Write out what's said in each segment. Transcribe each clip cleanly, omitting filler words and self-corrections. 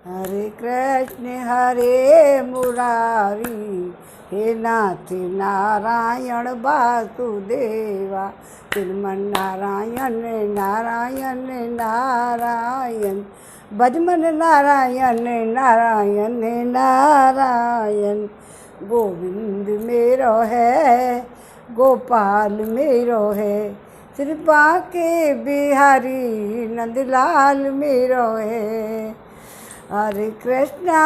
हरे कृष्ण हरे मुरारी, हे नाथ नारायण वासुदेवा। श्रीमन नारायण नारायण नारायण, भजमन नारायण नारायण नारायण। गोविंद मेरो है, गोपाल मेरो है, कृपा के बिहारी नंदलाल मेरो है। हरे कृष्णा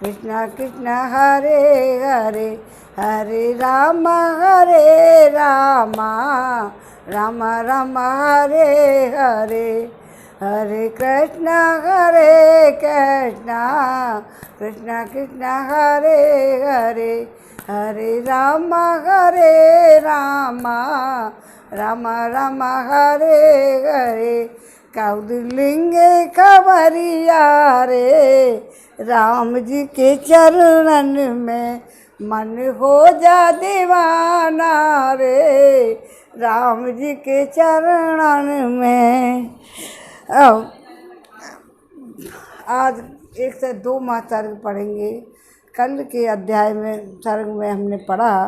कृष्णा कृष्णा हरे हरे, हरे राम राम राम हरे हरे। हरे कृष्णा कृष्णा कृष्णा हरे हरे, हरे राम राम राम हरे हरे। कौदलिंगे खबरिया रे, राम जी के चरणन में मन हो जा दीवाना रे, राम जी के चरणन में। अब आज 1 से 2 माह सर्ग पढ़ेंगे। कल के अध्याय में सर्ग में हमने पढ़ा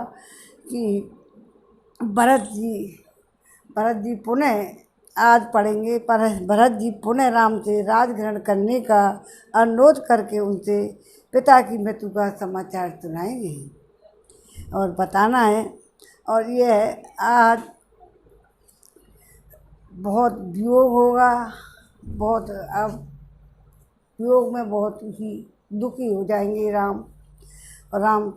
कि भरत जी पुनः, आज पढ़ेंगे पर भरत जी पुनः राम से राजग्रहण करने का अनुरोध करके उनसे पिता की मृत्यु का समाचार सुनाएंगे और बताना है। और यह आज बहुत वियोग होगा, बहुत अब वियोग में बहुत ही दुखी हो जाएंगे राम। और राम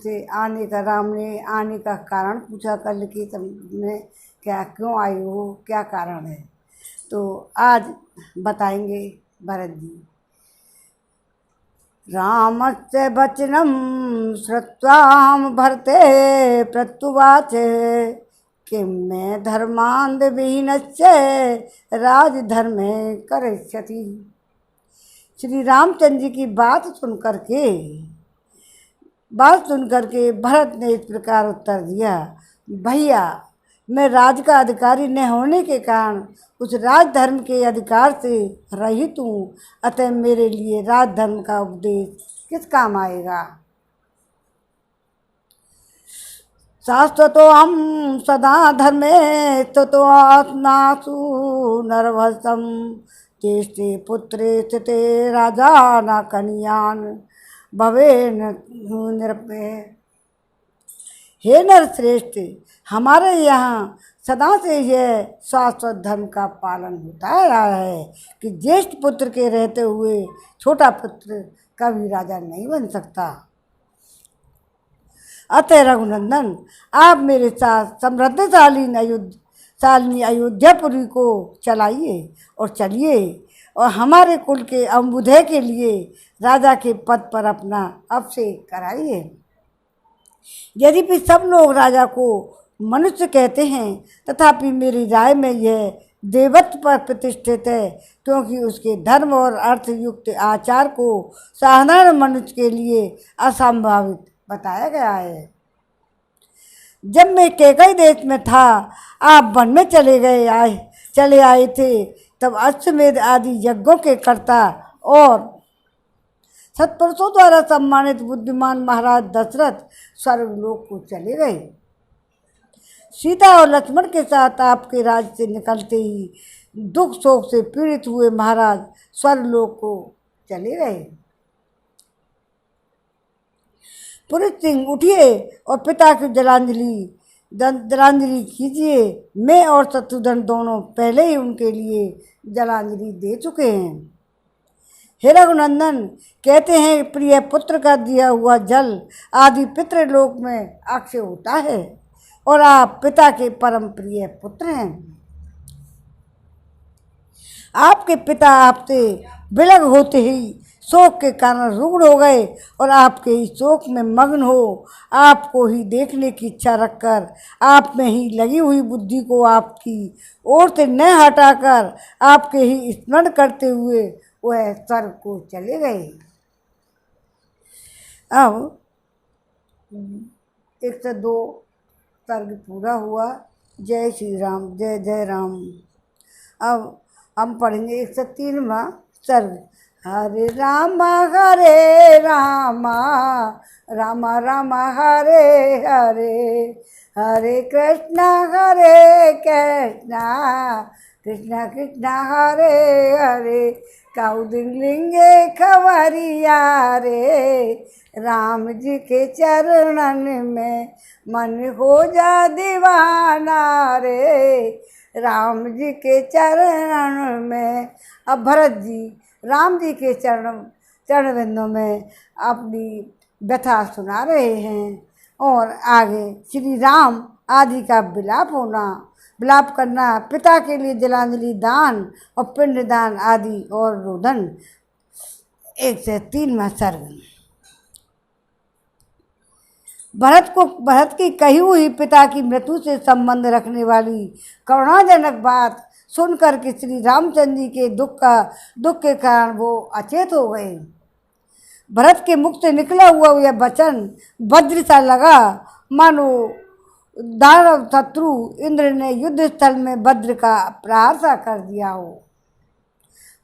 ने आने का कारण पूछा कल के में, क्या क्यों आए हो, क्या कारण है, तो आज बताएंगे भरत जी। रामस्य वचनं श्रुत्वा भरते प्रत्युवाच, किं मे धर्मान्ध विहीनस्य राजधर्मे करिष्यति। श्री रामचंद्र जी की बात सुन करके भरत ने इस प्रकार उत्तर दिया, भैया मैं राज का अधिकारी न होने के कारण उस राजधर्म के अधिकार से रहित हूँ, अतः मेरे लिए राजधर्म का उपदेश किस काम आएगा। शाश्वतो हम सदा धर्मे तो आत्मासु नरभसम, तेस्ते पुत्रे स्थिते राजा न कन्यान भवे निरपे। हे नरश्रेष्ठ, हमारे यहाँ सदा से यह शाश्वत धर्म का पालन होता रहा है कि ज्येष्ठ पुत्र के रहते हुए छोटा पुत्र कभी राजा नहीं बन सकता। अतः रघुनंदन, आप मेरे साथ समृद्धशालिनी अयोध्यापुरी को चलाइए और चलिए और हमारे कुल के अम्बुधय के लिए राजा के पद पर अपना अभिषेक कराइए। यद्यपि सब लोग राजा को मनुष्य कहते हैं, तथापि मेरी राय में यह देवत्व पर प्रतिष्ठित है, क्योंकि उसके धर्म और अर्थ युक्त आचार को साधारण मनुष्य के लिए असंभावित बताया गया है। जब मैं कैकई देश में था, आप वन में चले आए थे, तब अश्वमेध आदि यज्ञों के कर्ता और सत्पुरुषों द्वारा सम्मानित बुद्धिमान महाराज दशरथ स्वर्गलोक को चले गए। सीता और लक्ष्मण के साथ आपके राज्य से निकलते ही दुख शोक से पीड़ित हुए महाराज स्वर्गलोक को चले गए। पुरुष सिंह उठिए और पिता की जलांजलि कीजिए। मैं और शत्रुघ्न दोनों पहले ही उनके लिए जलांजलि दे चुके हैं। हे रघुनंदन, कहते हैं प्रिय पुत्र का दिया हुआ जल आदि पितृलोक में अक्षय होता है और आप पिता के परम प्रिय पुत्र हैं। आपके पिता आपसे विलग होते ही शोक के कारण रुग्ण हो गए और आपके ही शोक में मग्न हो आपको ही देखने की इच्छा रखकर आप में ही लगी हुई बुद्धि को आपकी ओर से न हटाकर आपके ही स्मरण करते हुए वह स्वर्ग को चले गए। अब 1 से 2 सर्ग पूरा हुआ। जय श्री राम, जय जय राम। अब हम पढ़ेंगे 103वां सर्ग। हरे रामा रामा रामा हरे हरे, हरे कृष्णा कृष्णा कृष्णा हरे हरे। काऊ दिन लिंगे खबरिया रे, राम जी के चरणन में मन हो जा दीवाना रे, राम जी के चरणन में। अब भरत जी राम जी के चरण बिंदों में अपनी व्यथा सुना रहे हैं और आगे श्री राम आदि का विलाप करना, पिता के लिए जलांजलि दान और पिंडदान आदि और रोदन। 1 से 3वां सर्ग। भरत की कही हुई पिता की मृत्यु से संबंध रखने वाली करुणाजनक बात सुनकर के श्री रामचंद्र जी के दुख के कारण वो अचेत हो गए। भरत के मुख से निकला हुआ यह वचन वज्र सा लगा, मानो दानव शत्रु इंद्र ने युद्ध स्थल में वज्र का प्रहार सा कर दिया हो।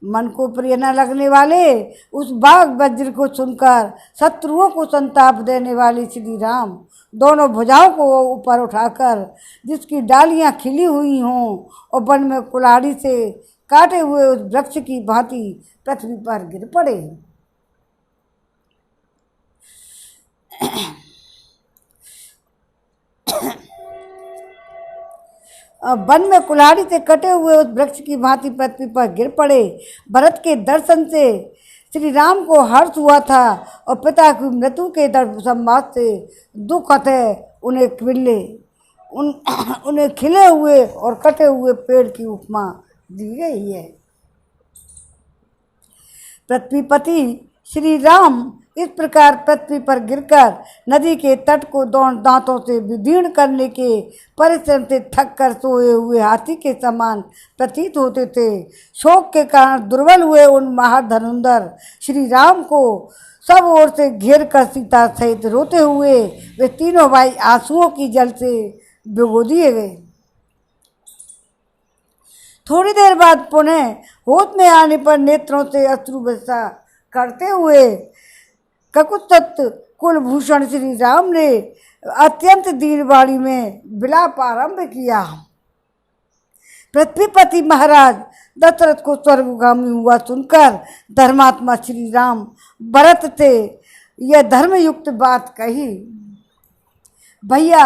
मन को प्रिय न लगने वाले उस बाघ वज्र को सुनकर शत्रुओं को संताप देने वाले श्री राम दोनों भुजाओं को ऊपर उठाकर, जिसकी डालियां खिली हुई हों और वन में कुल्हाड़ी से काटे हुए उस वृक्ष की भांति पृथ्वी पर गिर पड़े। वन में कुल्हाड़ी से कटे हुए उस वृक्ष की भांति पृथ्वी पर गिर पड़े। भरत के दर्शन से श्री राम को हर्ष हुआ था और पिता की मृत्यु के संवाद से दुख अतः उन्हें खिले हुए और कटे हुए पेड़ की उपमा दी गई है। पृथ्वीपति श्री राम इस प्रकार पृथ्वी पर गिरकर नदी के तट को दांतों से विदीर्ण करने के परिश्रम से थक कर सोए हुए हाथी के समान प्रतीत होते थे। शोक के कारण दुर्बल हुए उन महाधनुंधर श्री राम को सब ओर से घेर कर सीता सहित रोते हुए वे तीनों भाई आंसुओं की जल से भिगो दिए गए। थोड़ी देर बाद पुनः होश में आने पर नेत्रों से अश्रु वर्षा करते हुए ककुत्सत कुलभूषण श्री राम ने अत्यंत दीनवाणी में विलाप आरंभ किया। पृथ्वीपति महाराज दशरथ को स्वर्गगामी हुआ सुनकर धर्मात्मा श्री राम भरत से यह धर्मयुक्त बात कही। भैया,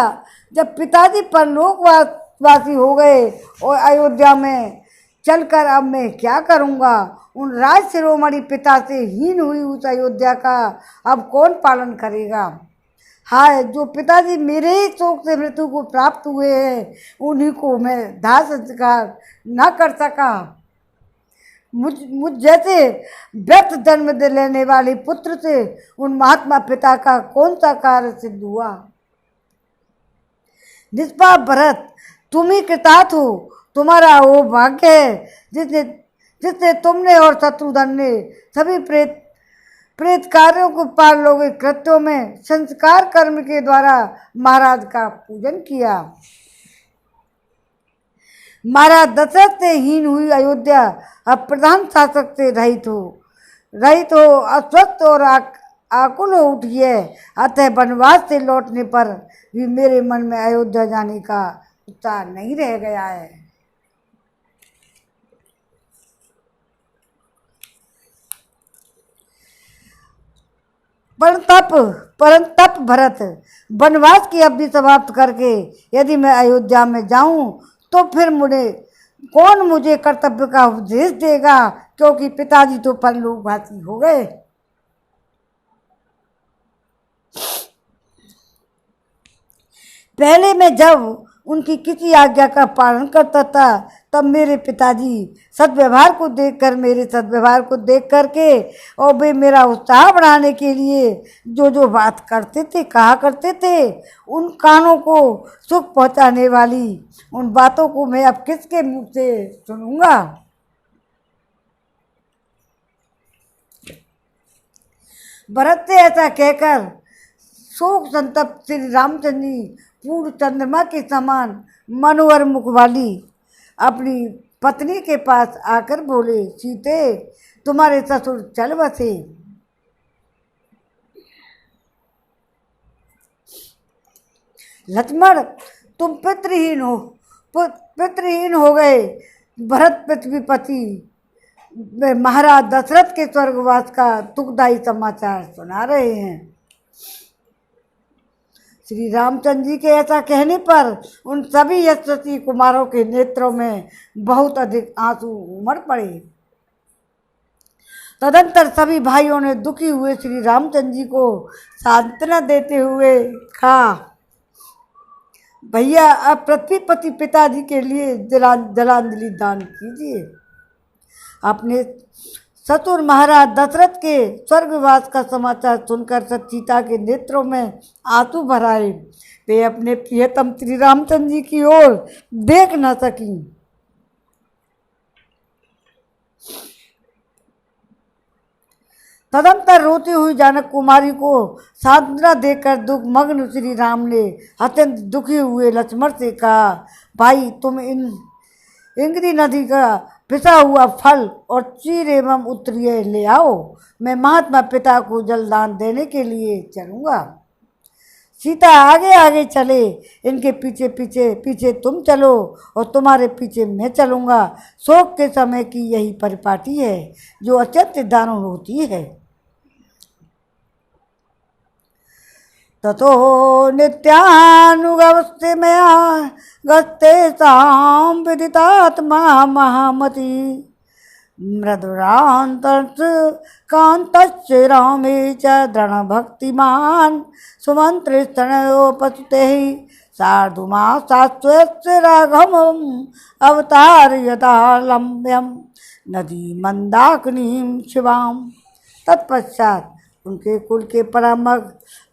जब पिताजी परलोकवासी हो गए और अयोध्या में चलकर अब मैं क्या करूँगा? उन राज शिरोमणि पिता से हीन हुई उस अयोध्या का अब कौन पालन करेगा? हाय, जो पिताजी मेरे ही शोक से मृत्यु को प्राप्त हुए हैं, उन्हीं को मैं दाह संस्कार न कर सका। मुझ जैसे व्यर्थ जन्म दे लेने वाले पुत्र से उन महात्मा पिता का कौन सा कार्य सिद्ध हुआ? निष्पाप भरत, तुम ही कृतार्थ हो। तुम्हारा वो भाग्य है जिससे तुमने और शत्रुघ्न ने सभी प्रेत कार्यों को पारलौकिक कृत्यों में संस्कार कर्म के द्वारा महाराज का पूजन किया। महाराज दशरथ से हीन हुई अयोध्या अब प्रधान शासक से रहित हो अस्वस्थ और आकुल हो उठी है। अतः वनवास से लौटने पर भी मेरे मन में अयोध्या जाने का उत्साह नहीं रह गया है। परंतप भरत, वनवास की अवधि समाप्त करके यदि मैं अयोध्या में जाऊं तो फिर कौन मुझे कर्तव्य का उपदेश देगा? क्योंकि पिताजी तो परलोकवासी हो गए। पहले मैं जब उनकी किसी आज्ञा का पालन करता था तब मेरे पिताजी मेरे सद्व्यवहार को देख करके और वे मेरा उत्साह बढ़ाने के लिए जो बात करते थे कहा करते थे, उन कानों को सुख पहुंचाने वाली उन बातों को मैं अब किसके मुंह से सुनूंगा? भरत से ऐसा कहकर शोक संतप्त श्री रामचंद्र जी पूर्ण चंद्रमा के समान मनोहर मुख वाली अपनी पत्नी के पास आकर बोले, सीते तुम्हारे ससुर चल बसे। लक्ष्मण तुम पितृहीन हो गए। भरत पृथ्वीपति महाराज दशरथ के स्वर्गवास का दुखदायी समाचार सुना रहे हैं। श्री रामचंद्र जी के ऐसा कहने पर उन सभी यशस्वी कुमारों के नेत्रों में बहुत अधिक आंसू उमड़ पड़े। तदंतर सभी भाइयों ने दुखी हुए श्री रामचंद्र जी को सांत्वना देते हुए कहा, भैया अब पृथ्वीपति पिताजी के लिए जलांजलि दान कीजिए। अपने ससुर महाराज दशरथ के स्वर्गवास का समाचार सुनकर सीता के नेत्रों में आंसू भर आए। वे अपने प्रियतम श्री रामचंद्र जी की ओर देख न सकी। तदंतर रोती हुई जानक कुमारी को सांत्वना देकर दुख मग्न श्री राम ने अत्यंत दुखी हुए लक्ष्मण से कहा, भाई तुम इंद्री नदी का पिसा हुआ फल और चीर एवं उत्तरीय ले आओ। मैं महात्मा पिता को जलदान देने के लिए चलूँगा। सीता आगे आगे चले, इनके पीछे पीछे पीछे तुम चलो और तुम्हारे पीछे मैं चलूँगा। शोक के समय की यही परिपाटी है जो अत्यंत दारुण होती है। ततो नित्यानुगस्ते मया गस्ते साम विदितात्मा महामति मृदुरान्तश्च कान्तश्च रामे च दृढभक्तिमान् सुमन्त्रिस्तनयोपसुते सार्धमासास्त्वस्य राघवम् अवतारयतालम्ब्यं नदी मंदाकिनीं शिवां। तत्पश्चात उनके कुल के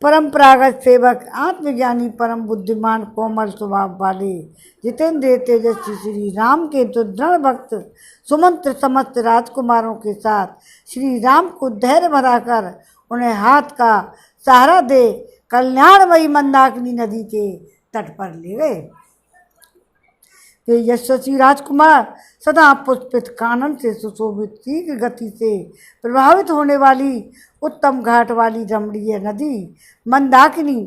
परंपरागत सेवक आत्मज्ञानी परम बुद्धिमान कोमल स्वभाव वाले जितेंद्र तेजस्वी श्री राम के दृढ़ भक्त सुमंत्र समस्त राजकुमारों के साथ श्री राम को धैर्य भराकर उन्हें हाथ का सहारा दे कल्याणमयी मंदाकिनी नदी के तट पर ले गए। वे यशस्वी राजकुमार सदा पुष्पित कानन से सुशोभित शीघ्र गति से प्रभावित होने वाली उत्तम घाट वाली रमणीय नदी मंदाकिनी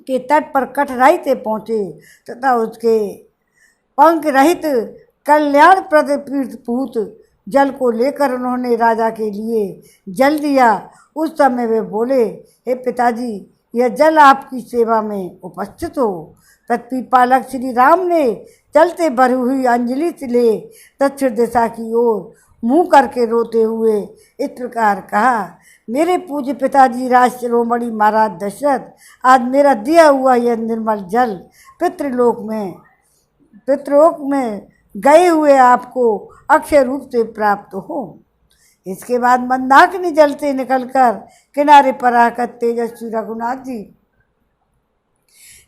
के तट पर कठिनाई से पहुँचे तथा उसके पंख रहित कल्याणप्रद पीठभूत जल को लेकर उन्होंने राजा के लिए जल दिया। उस समय वे बोले, हे पिताजी, यह जल आपकी सेवा में उपस्थित हो। पृथ्वी पालक श्री राम ने चलते भरी हुई अंजलि से ले दक्षिण दिशा की ओर मुँह करके रोते हुए इस प्रकार कहा, मेरे पूज्य पिताजी राज शिरोमणि महाराज दशरथ, आज मेरा दिया हुआ यह निर्मल जल पितृलोक में गए हुए आपको अक्षय रूप से प्राप्त हो। इसके बाद मंदाकिनी जल से निकलकर किनारे पर आकर तेजस्वी रघुनाथ जी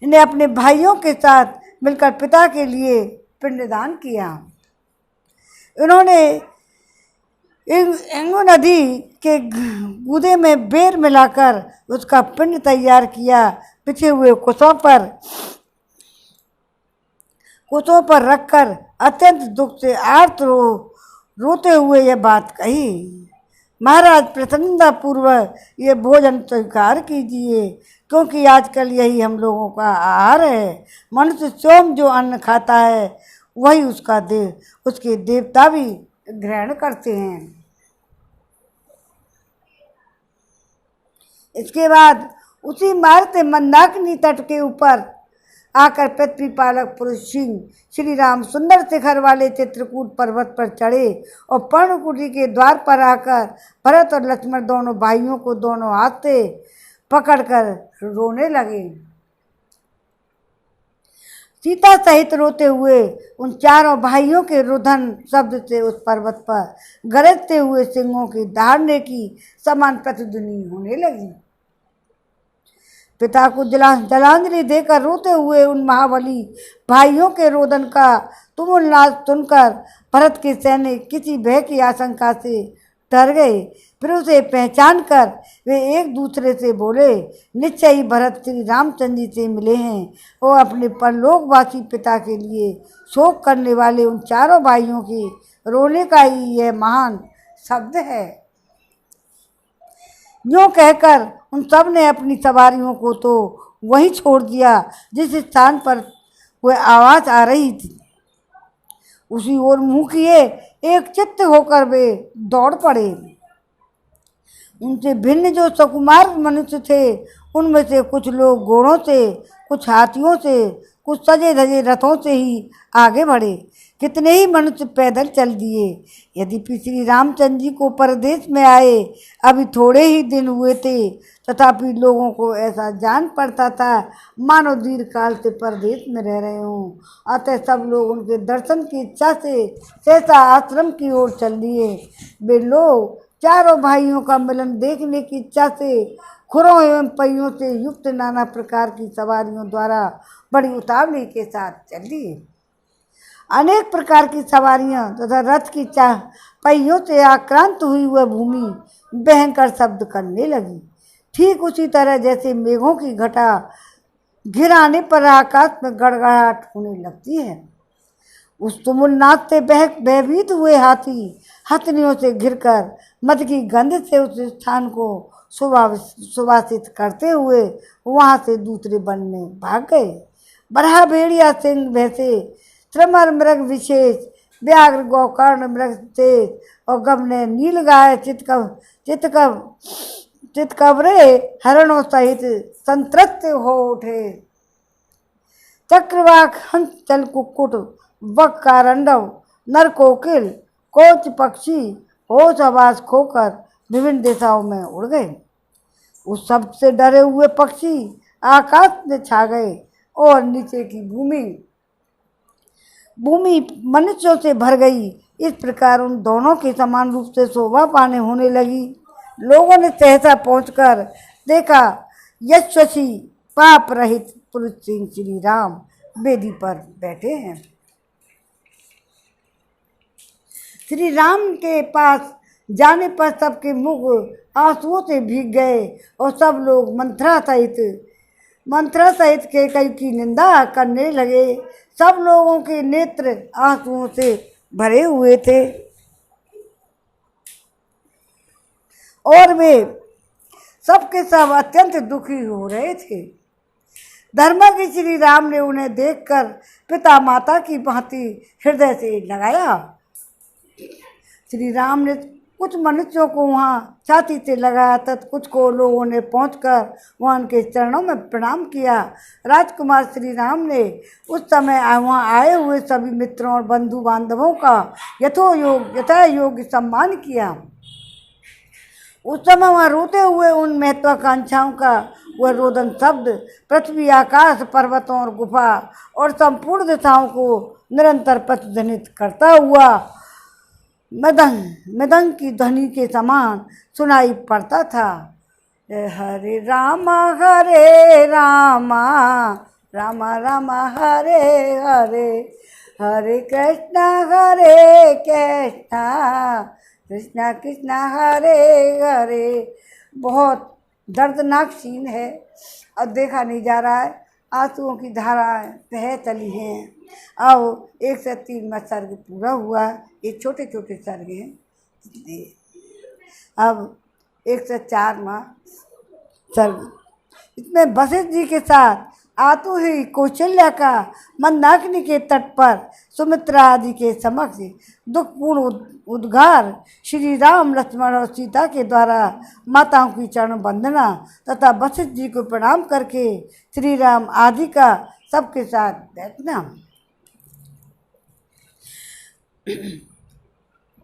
ने अपने भाइयों के साथ मिलकर पिता के लिए पिंडदान किया। इन्होंने इंगु नदी के गूदे में बेर मिलाकर उसका पिंड तैयार किया। पिछे हुए कुशों पर रखकर अत्यंत दुख से आर्त रोते हुए यह बात कही, महाराज प्रसन्नता पूर्वक ये भोजन स्वीकार कीजिए, क्योंकि आजकल यही हम लोगों का आहार है। मनुष्य स्वयं जो अन्न खाता है वही उसके देवता भी ग्रहण करते हैं। इसके बाद उसी मार्ग से मंदाकिनी तट के ऊपर आकर पृथ्वी पालक पुरुष सिंह श्री राम सुंदर शिखर वाले चित्रकूट पर्वत पर चढ़े और पर्णकुटी के द्वार पर आकर भरत और लक्ष्मण दोनों भाइयों को दोनों हाथ से पकड़कर रोने लगे। सीता सहित रोते हुए उन चारों भाइयों के रुदन शब्द से उस पर्वत पर गरजते हुए सिंहों की दहाड़ने की समान प्रतिध्वनि होने लगी। पिता को जलांजलि देकर रोते हुए उन महाबली भाइयों के रोदन का तुमुल नाद सुनकर भरत के सैनिक किसी भय की आशंका से ठहर गए। फिर उसे पहचान कर वे एक दूसरे से बोले, निश्चय ही भरत श्री रामचंद्र जी से मिले हैं। वो अपने परलोकवासी पिता के लिए शोक करने वाले उन चारों भाइयों के रोने का ही यह महान शब्द है। यूँ कहकर उन सब ने अपनी सवारियों को तो वहीं छोड़ दिया जिस स्थान पर वह आवाज़ आ रही थी। उसी ओर मुँह किए एक चित्त होकर वे दौड़ पड़े। उनसे भिन्न जो सुकुमार मनुष्य थे, उनमें से कुछ लोग घोड़ों से, कुछ हाथियों से, कुछ सजे धजे रथों से ही आगे बढ़े। कितने ही मनुष्य पैदल चल दिए। यद्यपि श्री रामचंद्र जी को परदेश में आए अभी थोड़े ही दिन हुए थे, तथापि लोगों को ऐसा जान पड़ता था मानो दीर्घ काल से परदेश में रह रहे हों। अतः सब लोग उनके दर्शन की इच्छा से सहसा आश्रम की ओर चल दिए। वे लोग चारों भाइयों का मिलन देखने की इच्छा से खुरों एवं पहियों से युक्त नाना प्रकार की सवारियों द्वारा बड़ी उतावली के साथ चल दिए। अनेक प्रकार की सवारियां तथा रथ की पहियों से आक्रांत हुई वह भूमि भयंकर शब्द करने लगी, ठीक उसी तरह जैसे मेघों की घटा घिर आने पर आकाश में गड़गड़ाहट होने लगती है। उस तुमुलनाद से भयभीत हुए हाथी हथनियों से घिरकर मद की गंध से उस स्थान को सुवासित करते हुए वहाँ से दूसरे वन में भाग गए। बरहा, भेड़िया, सिंह, भैंसे, त्रिमर मृग विशेष, व्याघ्र, गोकर्ण मृग तेज और गमने, नील गाय, चितकबरे हरणों सहित संतृप्त हो उठे। चक्रवाक, हंस, चल कुक्कुट, बक, कारंडव, नर कोकिल, कोच पक्षी होश आवाज खोकर विभिन्न दिशाओं में उड़ गए। उस सब से डरे हुए पक्षी आकाश में छा गए और नीचे की भूमि मनुष्यों से भर गई। इस प्रकार उन दोनों के समान रूप से शोभा पाने होने लगी। लोगों ने सहसा पहुंचकर देखा यशस्वी पाप रहित पुरुष सिंह श्री राम वेदी पर बैठे हैं। श्री राम के पास जाने पर सबके मुख आंसुओं से भीग गए और सब लोग मंत्रा सहित के कई की निंदा करने लगे। सब लोगों के नेत्र आंसुओं से भरे हुए थे और वे सबके सब अत्यंत दुखी हो रहे थे। धर्मा के श्री राम ने उन्हें देखकर पिता माता की भांति हृदय से लगाया। श्री राम ने कुछ मनुष्यों को वहाँ छाती से लगाया तथा कुछ को लोगों ने पहुंचकर वहाँ उनके चरणों में प्रणाम किया। राजकुमार श्री राम ने उस समय वहाँ आए हुए सभी मित्रों और बंधु बांधवों का यथा योग्य सम्मान किया। उस समय वहाँ रोते हुए उन महत्वाकांक्षाओं का वह रोदन शब्द पृथ्वी, आकाश, पर्वतों और गुफा और संपूर्ण दिशाओं को निरंतर प्रतिध्वनित करता हुआ मृदंग की ध्वनि के समान सुनाई पड़ता था। हरे रामा राम राम हरे हरे, हरे कृष्णा कृष्णा कृष्णा हरे हरे। बहुत दर्दनाक सीन है और देखा नहीं जा रहा है। आंसुओं की धाराएं बह चली हैं। अब 103वां सर्ग पूरा हुआ। ये छोटे छोटे सर्ग हैं। अब 104वां सर्ग, इसमें वशिष्ठ जी के साथ आतु ही कौशल्या का मंदाकिनी के तट पर सुमित्रा आदि के समक्ष दुखपूर्ण उद्गार, श्री राम, लक्ष्मण और सीता के द्वारा माताओं की चरण वंदना तथा वशिष्ठ जी को प्रणाम करके श्री राम आदि का सबके साथ बैठना।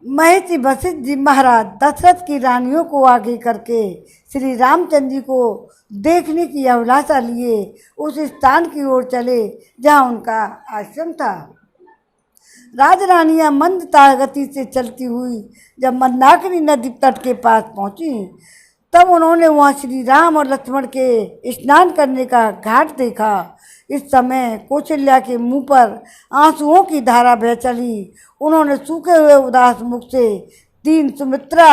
महर्षि वशिष्ठ जी महाराज दशरथ की रानियों को आगे करके श्री रामचंद्र जी को देखने की अभिलाषा लिए उस स्थान की ओर चले जहाँ उनका आश्रम था। राजरानियां मंद गति से चलती हुई जब मंदाकिनी नदी तट के पास पहुंची तब उन्होंने वहाँ श्री राम और लक्ष्मण के स्नान करने का घाट देखा। इस समय कौशल्या के मुंह पर आंसुओं की धारा बह चली। उन्होंने सूखे हुए उदास मुख से तीन सुमित्रा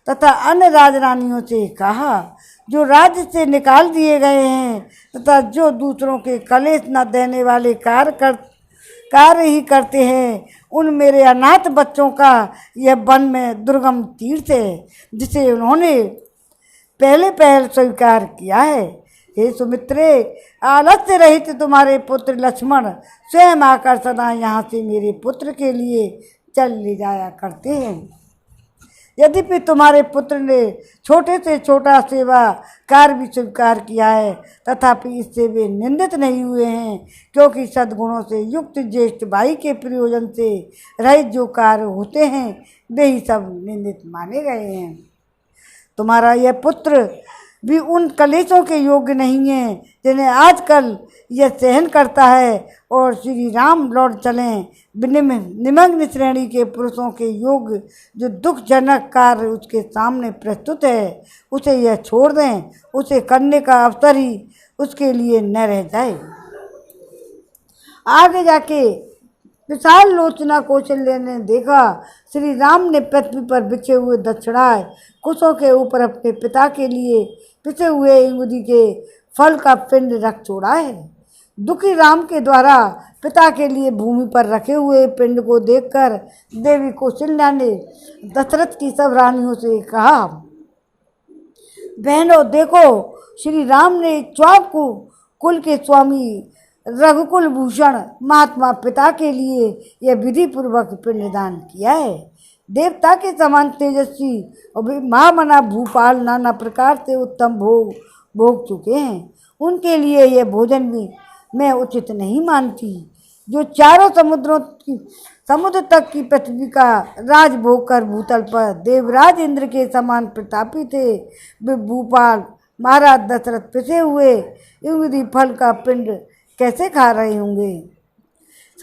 तथा अन्य राजरानियों से कहा, जो राज्य से निकाल दिए गए हैं तथा जो दूसरों के कलेश न देने वाले कार्य ही करते हैं, उन मेरे अनाथ बच्चों का यह वन में दुर्गम तीर्थ है, जिसे उन्होंने पहले पहल स्वीकार किया है। हे सुमित्रे, आलस्य रहित तुम्हारे पुत्र लक्ष्मण स्वयं आकर सदा यहाँ से मेरे पुत्र के लिए चल ले जाया करते हैं। यद्यपि तुम्हारे पुत्र ने छोटे से छोटा सेवा कार्य भी स्वीकार किया है, तथापि इससे वे निंदित नहीं हुए हैं, क्योंकि सद्गुणों से युक्त ज्येष्ठ भाई के प्रयोजन से रहित जो कार्य होते हैं वे ही सब निंदित माने गए हैं। तुम्हारा यह पुत्र भी उन कलेशों के योग्य नहीं है जिन्हें आजकल यह सहन करता है, और श्री राम लौट चलें निमग्न श्रेणी के पुरुषों के योग जो दुखजनक कार्य उसके सामने प्रस्तुत है, उसे यह छोड़ दें, उसे करने का अवसर ही उसके लिए न रह जाए। आगे जाके विशाल लोचना कौशल्य ने देखा, श्री राम ने पृथ्वी पर बिछे हुए दक्षिणाय कुशों के ऊपर अपने पिता के लिए पिसे हुए इंगुदी के फल का पिंड रख छोड़ा है। दुखी राम के द्वारा पिता के लिए भूमि पर रखे हुए पिंड को देखकर देवी कौशल्या ने दशरथ की सब रानियों से कहा, बहनों देखो, श्री राम ने इक्ष्वाकु कुल के स्वामी रघुकुल भूषण महात्मा पिता के लिए यह विधि पूर्वक पिंडदान किया है। देवता के समान तेजस्वी और महामना भूपाल नाना प्रकार से उत्तम भोग चुके हैं, उनके लिए यह भोजन भी मैं उचित नहीं मानती। जो चारों समुद्र तक की पृथ्वी का राजभोग कर भूतल पर देवराज इंद्र के समान प्रतापी थे, वे भूपाल महाराज दशरथ पिसे हुए युगधि फल का पिंड कैसे खा रहे होंगे।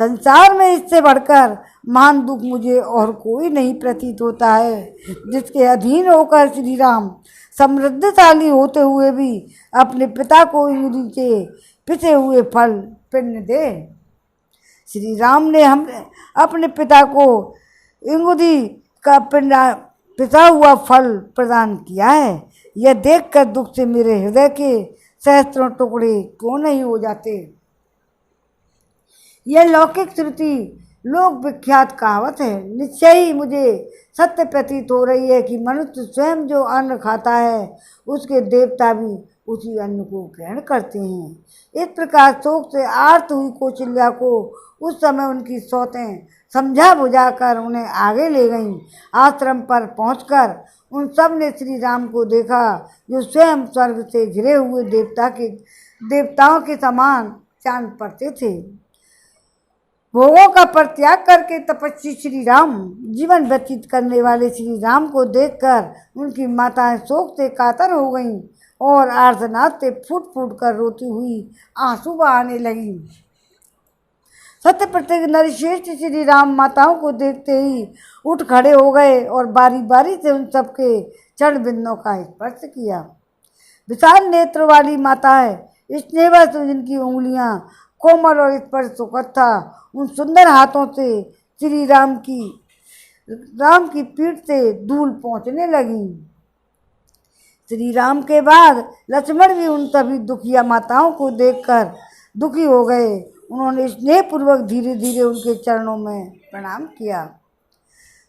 संसार में इससे बढ़कर महान दुख मुझे और कोई नहीं प्रतीत होता है, जिसके अधीन होकर श्री राम समृद्धशाली होते हुए भी अपने पिता को युगधि के पिसे हुए फल पिंड दे। श्री राम ने अपने पिता को इंगुदी का पिसा हुआ फल प्रदान किया है। यह देखकर दुख से मेरे हृदय के सहस्त्रों टुकड़े क्यों नहीं हो जाते। यह लौकिक श्रुति लोक विख्यात कहावत है। निश्चय ही मुझे सत्य प्रतीत हो रही है कि मनुष्य स्वयं जो अन्न खाता है उसके देवता भी उसी अन्न को ग्रहण करते हैं। इस प्रकार शोक से आर्त हुई कौशल्या को उस समय उनकी सौतें समझा बुझाकर उन्हें आगे ले गईं। आश्रम पर पहुंचकर उन सब ने श्री राम को देखा, जो स्वयं स्वर्ग से घिरे हुए देवताओं के समान चांद पड़ते थे। भोगों का परित्याग करके तपस्वी श्री राम जीवन व्यतीत करने वाले श्री राम को देखकर उनकी माताएं शोक से कातर हो गईं और आर्तनाद से फूट फूट कर रोती हुई आंसू बहाने लगी। सत्य प्रत्येक नरश्रेष्ठ श्री राम माताओं को देखते ही उठ खड़े हो गए और बारी बारी से उन सबके चरण बिंदों का स्पर्श किया। विशाल नेत्र वाली माताएं स्नेहवश जिनकी उंगलियां कोमल और स्पर्श सुखद था, उन सुंदर हाथों से श्री राम की पीठ से धूल पहुँचने लगी। श्री राम के बाद लक्ष्मण भी उन सभी दुखिया माताओं को देखकर दुखी हो गए। उन्होंने स्नेहपूर्वक धीरे धीरे उनके चरणों में प्रणाम किया।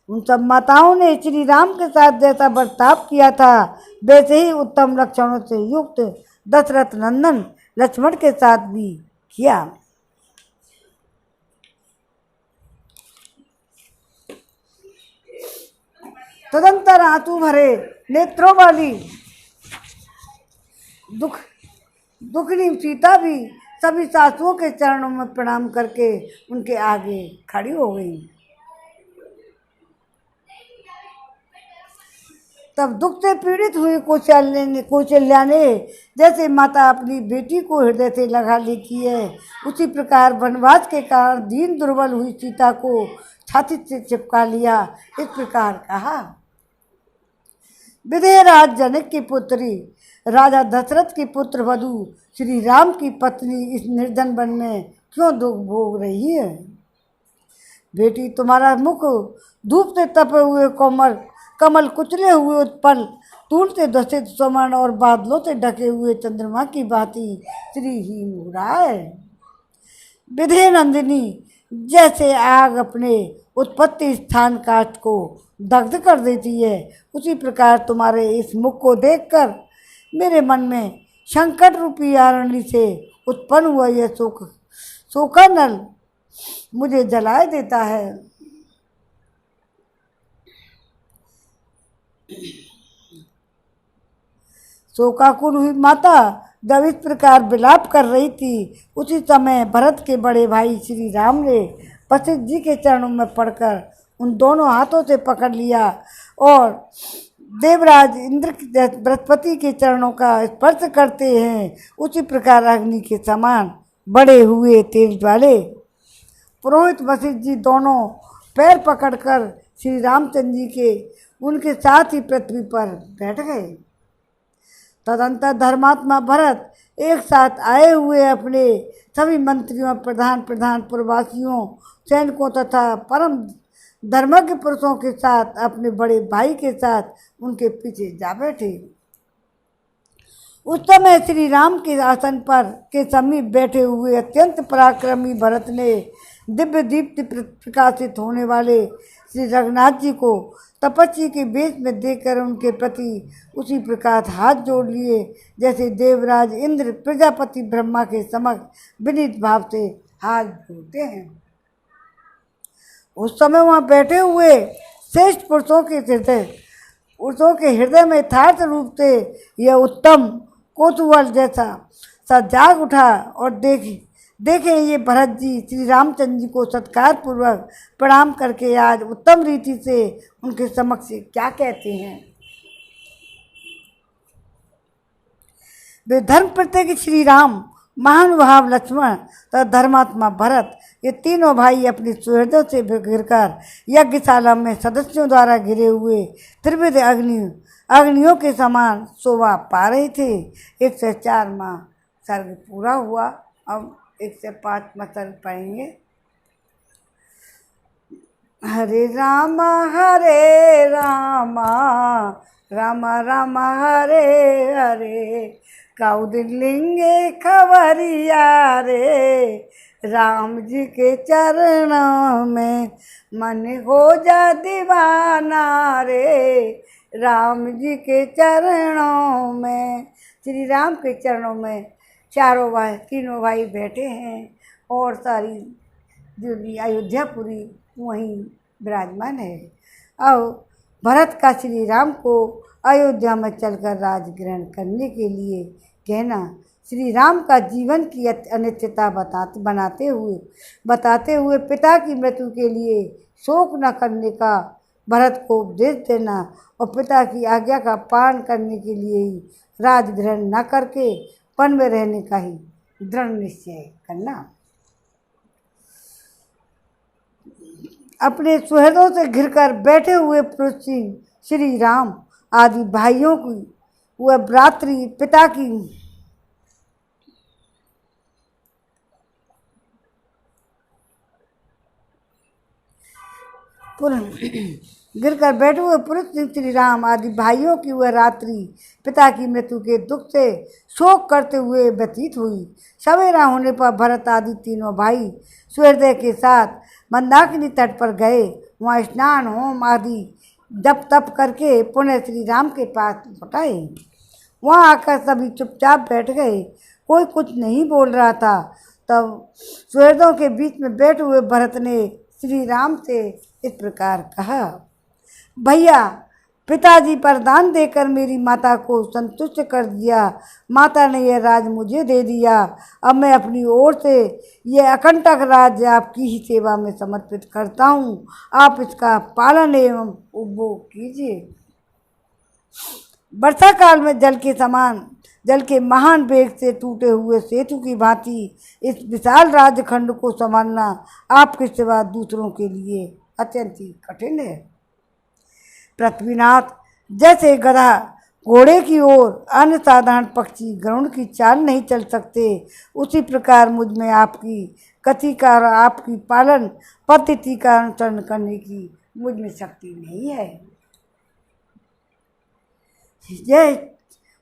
उन सब माताओं ने श्री राम के साथ जैसा बर्ताव किया था वैसे ही उत्तम लक्षणों से युक्त दशरथ नंदन लक्ष्मण के साथ भी किया। तदंतर आंसू भरे नेत्रों वाली दुखनी सीता भी सभी सासुओं के चरणों में प्रणाम करके उनके आगे खड़ी हो गई। तब दुख से पीड़ित हुई कौशल्या ने जैसे माता अपनी बेटी को हृदय से लगा लेती है, उसी प्रकार वनवास के कारण दीन दुर्बल हुई सीता को छाती से चिपका लिया। इस प्रकार कहा, विदेहराज जनक की पुत्री राजा दशरथ की पुत्र वधु श्री राम की पत्नी इस निर्जन वन में क्यों दुख भोग रही है। बेटी, तुम्हारा मुख धूप से तपे हुए कोमल कमल कुचले हुए उत्पल, टूटते धसे सुमन और बादलों से ढके हुए चंद्रमा की भांति श्रीहीन हो रहा है। विधे नंदिनी जैसे आग अपने उत्पत्ति स्थान काष्ठ को दग्ध कर देती है, उसी प्रकार तुम्हारे इस मुख को देखकर मेरे मन में संकट रूपी आरण्य से उत्पन्न हुआ यह शोकानल मुझे जलाए देता है। शोकाकुल हुई माता जब इस प्रकार विलाप कर रही थी, उसी समय भरत के बड़े भाई श्री राम ने वशिष्ठ जी के चरणों में पड़कर उन दोनों हाथों से पकड़ लिया और देवराज इंद्र बृहस्पति के चरणों का स्पर्श करते हैं, उसी प्रकार अग्नि के समान बड़े हुए तेज वाले पुरोहित वशिष्ठ जी दोनों पैर पकड़कर श्री रामचंद्र जी के उनके साथ ही पृथ्वी पर बैठ गए। तदंतर धर्मात्मा भरत एक साथ आए हुए अपने सभी मंत्रियों, प्रधान पुरवासियों, सैनिकों तथा परम धर्मज्ञ पुरुषों के साथ अपने बड़े भाई के साथ उनके पीछे जा बैठे। उस समय श्री राम के आसन पर के समीप बैठे हुए अत्यंत पराक्रमी भरत ने दिव्य दीप्ति प्रकाशित होने वाले श्री रघुनाथ जी को तपस्वी के वेश में देखकर उनके प्रति उसी प्रकार हाथ जोड़ लिए जैसे देवराज इंद्र प्रजापति ब्रह्मा के समक्ष विनीत भाव से हाथ जोड़ते हैं। उस समय वहाँ बैठे हुए श्रेष्ठ पुरुषों के हृदय में यथार्थ रूप से यह उत्तम कोतूहल जैसा सा जाग उठा और देखें ये भरत जी श्री रामचंद्र जी को सत्कार पूर्वक प्रणाम करके आज उत्तम रीति से उनके समक्ष क्या कहते हैं। वे धर्म प्रत्येक श्री राम, महानुभाव लक्ष्मण तथा धर्मात्मा भरत, ये तीनों भाई अपनी सुहृदों से घिरकर यज्ञशाला में सदस्यों द्वारा घिरे हुए त्रिविध अग्नियों के समान शोभा पा रहे थे। 104 सर्ग पूरा हुआ। अब 105 सर्ग पढ़ेंगे। हरे राम राम राम हरे हरे, कौदिलिंगे खबरिया रे, राम जी के चरणों में मन हो जा दीवाना रे, राम जी के चरणों में। श्री राम के चरणों में तीनों भाई बैठे हैं और सारी जो अयोध्यापुरी वहीं विराजमान है। अब भरत का श्री राम को अयोध्या में चलकर राज ग्रहण करने के लिए कहना, श्री राम का जीवन की अनित्यता बताते हुए पिता की मृत्यु के लिए शोक न करने का भरत को उपदेश देना और पिता की आज्ञा का पालन करने के लिए ही राज ग्रहण न करके वन में रहने का ही दृढ़ निश्चय करना। अपने सुहृदों से घिरकर बैठे हुए पुरुष श्री राम आदि भाइयों की वह भ्रातृ पिता की गिरकर बैठे हुए पुरुष श्री राम आदि भाइयों की वह रात्रि पिता की मृत्यु के दुख से शोक करते हुए व्यतीत हुई। सवेरा होने पर भरत आदि तीनों भाई सूर्योदय के साथ मंदाकिनी तट पर गए। वहाँ स्नान होम आदि जप तप करके पुनः श्री राम के पास लौट आए। वहाँ आकर सभी चुपचाप बैठ गए, कोई कुछ नहीं बोल रहा था। तब सूर्योदयों के बीच में बैठे हुए भरत ने श्री राम से इस प्रकार कहा, भैया, पिताजी पर दान देकर मेरी माता को संतुष्ट कर दिया। माता ने यह राज मुझे दे दिया। अब मैं अपनी ओर से यह अकंटक राज्य आपकी ही सेवा में समर्पित करता हूँ। आप इसका पालन एवं उपभोग कीजिए। वर्षा काल में जल के महान वेग से टूटे हुए सेतु की भांति इस विशाल राजखंड को संभालना आपके सिवा दूसरों के लिए अत्यंत ही कठिन है। पृथ्वीनाथ, जैसे गधा घोड़े की ओर अन्य साधारण पक्षी गरुड़ की चाल नहीं चल सकते, उसी प्रकार मुझ में आपकी कथि का और आपकी पालन पद्धति का अनुसरण करने की मुझ में शक्ति नहीं है। यह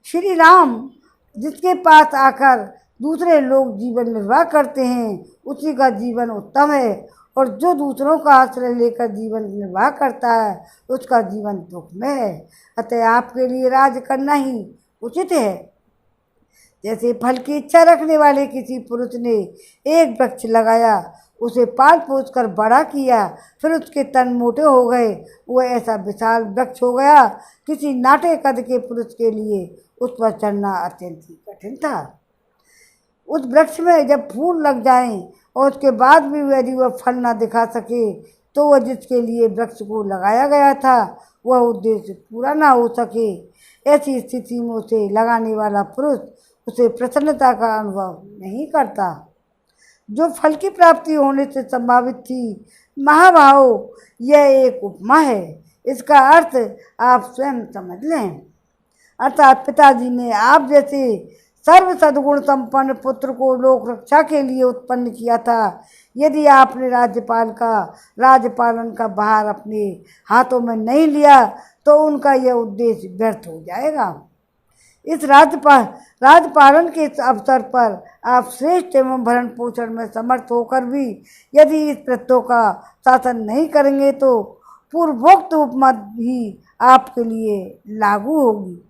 श्री राम जिसके पास आकर दूसरे लोग जीवन निर्वाह करते हैं उसी का जीवन उत्तम है, और जो दूसरों का आश्रय लेकर जीवन निर्वाह करता है उसका जीवन दुख में है। अतः आपके लिए राज करना ही उचित है। जैसे फल की इच्छा रखने वाले किसी पुरुष ने एक वृक्ष लगाया, उसे पाल पोस कर बड़ा किया, फिर उसके तन मोटे हो गए, वह ऐसा विशाल वृक्ष हो गया। किसी नाटे कद के पुरुष के लिए उस पर चढ़ना अत्यंत ही कठिन था। उस वृक्ष में जब फूल लग जाएं और उसके बाद भी यदि वह फल ना दिखा सके तो वह जिसके लिए वृक्ष को लगाया गया था वह उद्देश्य पूरा ना हो सके। ऐसी स्थिति में उसे लगाने वाला पुरुष उसे प्रसन्नता का अनुभव नहीं करता जो फल की प्राप्ति होने से संभावित थी। महाभाव, यह एक उपमा है, इसका अर्थ आप स्वयं समझ लें। अर्थात पिताजी ने आप जैसे सर्व सद्गुण संपन्न पुत्र को लोक रक्षा के लिए उत्पन्न किया था। यदि आपने राज्यपालन का भार अपने हाथों में नहीं लिया तो उनका यह उद्देश्य व्यर्थ हो जाएगा। इस राज्यपालन के अवसर पर आप श्रेष्ठ एवं भरण पोषण में समर्थ होकर भी यदि इस प्रत्ययों का शासन नहीं करेंगे तो पूर्वोक्त उपमा ही आपके लिए लागू होगी।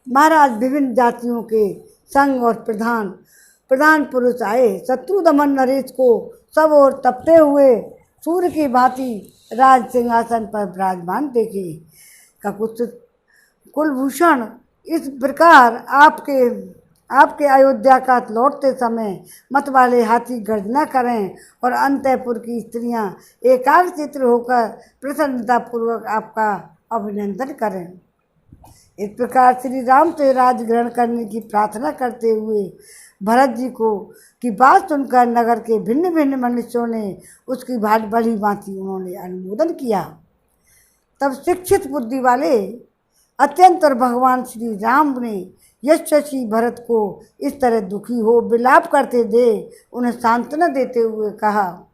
महाराज, विभिन्न जातियों के संग और प्रधान पुरुष आए। शत्रुदमन नरेश को सब और तपते हुए सूर्य की भांति राज सिंहासन पर विराजमान देखे। कुलभूषण, इस प्रकार आपके अयोध्या का लौटते समय मत वाले हाथी गर्जना करें और अंतःपुर की स्त्रियां एकाग्रचित्त होकर प्रसन्नतापूर्वक आपका अभिनंदन करें। इस प्रकार श्री राम से राज ग्रहण करने की प्रार्थना करते हुए भरत जी को की बात सुनकर नगर के भिन्न भिन्न मनुष्यों ने उसकी बड़ी भांति उन्होंने अनुमोदन किया। तब शिक्षित बुद्धि वाले अत्यंत और भगवान श्री राम ने यशस्वी भरत को इस तरह दुखी हो विलाप करते दे उन्हें सांत्वना देते हुए कहा,